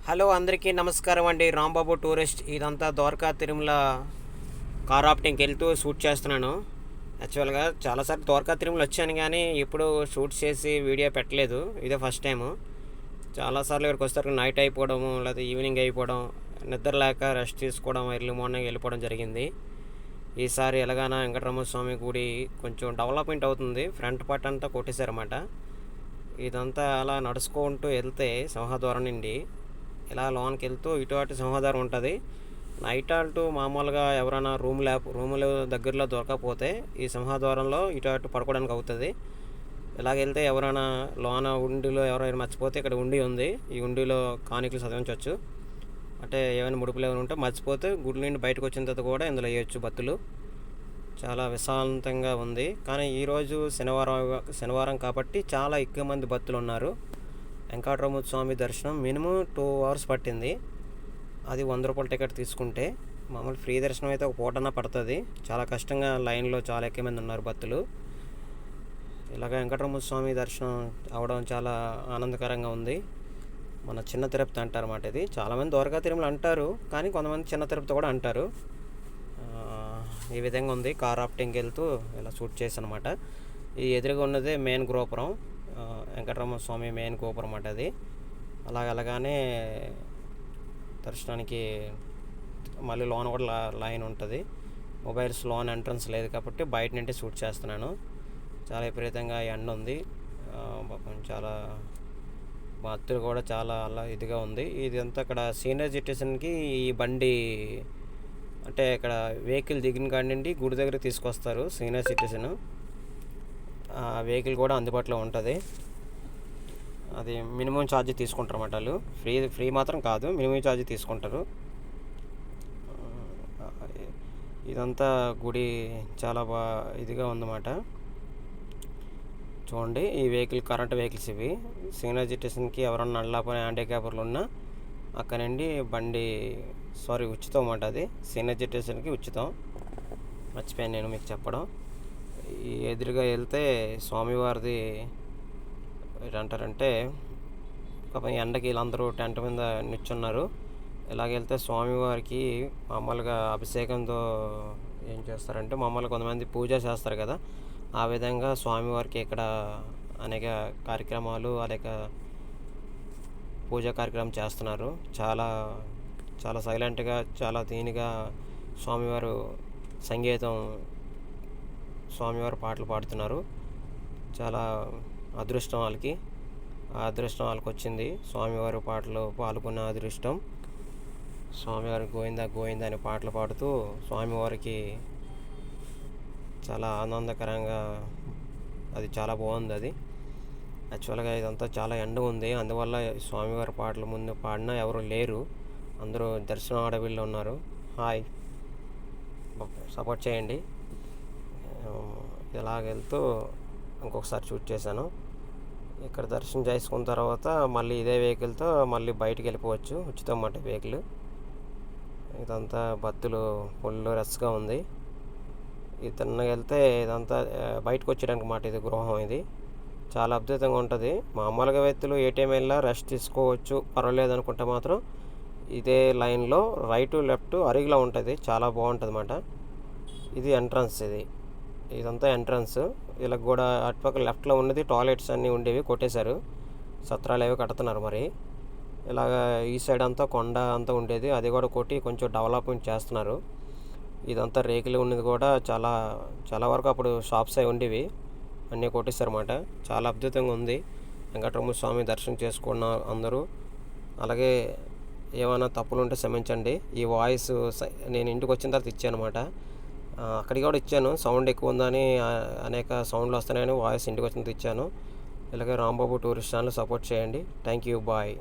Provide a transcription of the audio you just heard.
Hello అందరికీ నమస్కారం అండి. రాంబాబు టూరిస్ట్. ఇదంతా ద్వారకా తిరుమల కార్ ఆప్టింగ్కి వెళ్తూ షూట్ చేస్తున్నాను. యాక్చువల్గా చాలాసార్లు ద్వారకా తిరుమల వచ్చాను కానీ ఇప్పుడు షూట్ చేసి వీడియో పెట్టలేదు. ఇదే ఫస్ట్ టైము. చాలాసార్లు ఇక్కడికి వస్తారు నైట్ అయిపోవడము లేదా ఈవినింగ్ అయిపోవడం, నిద్ర లేక రెస్ట్ తీసుకోవడం, ఎర్లీ మార్నింగ్ వెళ్ళిపోవడం జరిగింది. ఈసారి ఎలాగైనా వెంకటరమణ స్వామి గుడి కొంచెం డెవలప్మెంట్ అవుతుంది. ఫ్రంట్ పార్ట్ అంతా కొట్టేశారన్నమాట. ఇదంతా అలా నడుచుకుంటూ వెళ్తే సింహద్వారం నుండి ఇలా లోనికి వెళ్తూ ఇటు అటు సింహద్వారం ఉంటుంది. నైట్ ఆల్టు మామూలుగా ఎవరైనా రూములు దగ్గరలో దొరకకపోతే ఈ సింహద్వారంలో ఇటు అటు పడుకోవడానికి అవుతుంది. ఇలాగెళ్తే ఎవరైనా లోన ఉండిలో ఎవరైనా మర్చిపోతే ఇక్కడ ఉండి ఉంది. ఈ ఉండిలో కాணிకలు చదివించవచ్చు. అంటే ఏమైనా ముడుపులు ఏమైనా ఉంటే మర్చిపోతే గుడి నుండి బయటకు వచ్చిన తర్వాత కూడా ఇందులో వేయచ్చు భక్తులు. చాలా విశాలంతంగా ఉంది. కానీ ఈరోజు శనివారం కాబట్టి చాలా ఎక్కువ మంది భక్తులు ఉన్నారు. వెంకటరమణ స్వామి దర్శనం మినిమం 2 hours పట్టింది. అది 100 రూపాయల టికెట్ తీసుకుంటే. మామూలు ఫ్రీ దర్శనం అయితే ఒక పూటన్నా పడుతుంది. చాలా కష్టంగా లైన్లో చాలా ఎక్కువ మంది ఉన్నారు భక్తులు. ఇలాగ వెంకటరమణ స్వామి దర్శనం అవడం చాలా ఆనందకరంగా ఉంది. మన చిన్న తిరుపతి అంటారు అన్నమాట. ఇది చాలామంది ద్వారకా తిరుమల అంటారు, కానీ కొంతమంది చిన్న తిరుపతి కూడా అంటారు. ఈ విధంగా ఉంది. కార్ రాఫ్టింగ్కి వెళ్తూ ఇలా షూట్ చేశానమాట. ఈ ఎదురుగా ఉన్నదే మెయిన్ గోపురం, వెంకటరమణ స్వామి మెయిన్ గోపురం అన్నమాట. అది అలాగలాగానే దర్శనానికి మళ్ళీ లోన కూడా లైన్ ఉంటుంది. మొబైల్స్ లోన్ ఎంట్రన్స్ లేదు కాబట్టి బయట నుండి షూట్ చేస్తున్నాను. చాలా విపరీతంగా ఎండ ఉంది. చాలా భక్తులు కూడా చాలా అలా ఇదిగా ఉంది. ఇదంతా అక్కడ సీనియర్ సిటిజన్కి ఈ బండి అంటే ఇక్కడ వెహికల్ దిగిన కాడి నుండి గుడి దగ్గరికి తీసుకొస్తారు సీనియర్ సిటిజన్. ఆ వెహికల్ కూడా అందుబాటులో ఉంటుంది. అది మినిమం ఛార్జ్ తీసుకుంటారు అన్నమాట. వాళ్ళు ఫ్రీ మాత్రం కాదు, మినిమం ఛార్జ్ తీసుకుంటారు. ఇదంతా గుడి చాలా ఇదిగా ఉందన్నమాట. చూడండి, ఈ వెహికల్ కరెంట్ వెహికల్స్ ఇవి. సీనియర్ సిటిజన్కి ఎవరన్నా నడలేకపోయిన హ్యాండిక్యాపర్లు ఉన్నా అక్కడ నుండి బండి ఉచితం అన్నమాట. అది సీనియర్ సిటిజన్కి ఉచితం. మర్చిపోయాను నేను మీకు చెప్పడం. ఈ ఎదురుగా వెళ్తే స్వామివారిది ఏంటంటారంటే ఎండకి వీళ్ళందరూ టెంట్ మీద నిల్చున్నారు. ఇలాగెళ్తే స్వామివారికి మామూలుగా అభిషేకంతో ఏం చేస్తారంటే మామూలుగా కొంతమంది పూజ చేస్తారు కదా, ఆ విధంగా స్వామివారికి ఇక్కడ అనేక కార్యక్రమాలు అనేక పూజా కార్యక్రమం చేస్తున్నారు. చాలా చాలా సైలెంట్గా చాలా దీనిగా స్వామివారు సంగీతం, స్వామివారి పాటలు పాడుతున్నారు. చాలా అదృష్టం వాళ్ళకి, ఆ అదృష్టం వాళ్ళకి వచ్చింది. స్వామివారి పాటలు పాల్గొన్న అదృష్టం. స్వామివారి గోవిందా గోవిందా అనే పాటలు పాడుతూ స్వామివారికి చాలా ఆనందకరంగా అది చాలా బాగుంది. అది యాక్చువల్గా ఇదంతా చాలా ఎండ ఉంది, అందువల్ల స్వామివారి పాటలు ముందు పాడినా ఎవరు లేరు, అందరూ దర్శనం అడవిలో ఉన్నారు. హాయ్, సపోర్ట్ చేయండి. ఇలాగెళ్తూ ఇంకొకసారి షూట్ చేశాను. ఇక్కడ దర్శనం చేసుకున్న తర్వాత మళ్ళీ ఇదే వెహికల్తో మళ్ళీ బయటికి వెళ్ళిపోవచ్చు. ఉచితం అన్నమాట వెహికల్. ఇదంతా భక్తులు ఫుల్ రష్గా ఉంది. ఇది తిన్నగా వెళ్తే ఇదంతా బయటకు వచ్చేయడానికి మాట. ఇది గృహం, ఇది చాలా అద్భుతంగా ఉంటుంది. మామూలుగా వ్యక్తులు ఏటీఎం వెళ్ళా రెస్ట్ తీసుకోవచ్చు, పర్వాలేదు అనుకుంటే మాత్రం ఇదే లైన్లో రైటు లెఫ్ట్ అరిగిలా ఉంటుంది. చాలా బాగుంటుంది అన్నమాట. ఇది ఎంట్రన్స్. ఇదంతా ఎంట్రన్స్. వీళ్ళకి కూడా అటుపక్క లెఫ్ట్లో ఉన్నది టాయిలెట్స్ అన్నీ ఉండేవి, కొట్టేశారు. సత్రాలు ఏవి కడుతున్నారు మరి. ఇలాగ ఈ సైడ్ అంతా కొండ అంతా ఉండేది, అది కూడా కొట్టి కొంచెం డెవలప్మెంట్ చేస్తున్నారు. ఇదంతా రేకులు ఉన్నది కూడా చాలా చాలా వరకు అప్పుడు షాప్స్ అవి ఉండేవి, అన్నీ కొట్టేశారన్నమాట. చాలా అద్భుతంగా ఉంది. వెంకటరమణ స్వామి దర్శనం చేసుకున్న అందరూ. అలాగే ఏమైనా తప్పులు ఉంటే క్షమించండి. ఈ వాయిస్ నేను ఇంటికి వచ్చిన తర్వాత ఇచ్చాను అనమాట. అక్కడికి కూడా ఇచ్చాను, సౌండ్ ఎక్కువ ఉందని అనేక సౌండ్లు వస్తున్నాయని వాయిస్ ఇంటికి వచ్చిన తర్వాత ఇచ్చాను. ఇలాగే రాంబాబు టూరిస్ట్ ఛానల్ సపోర్ట్ చేయండి. Thank you, bye.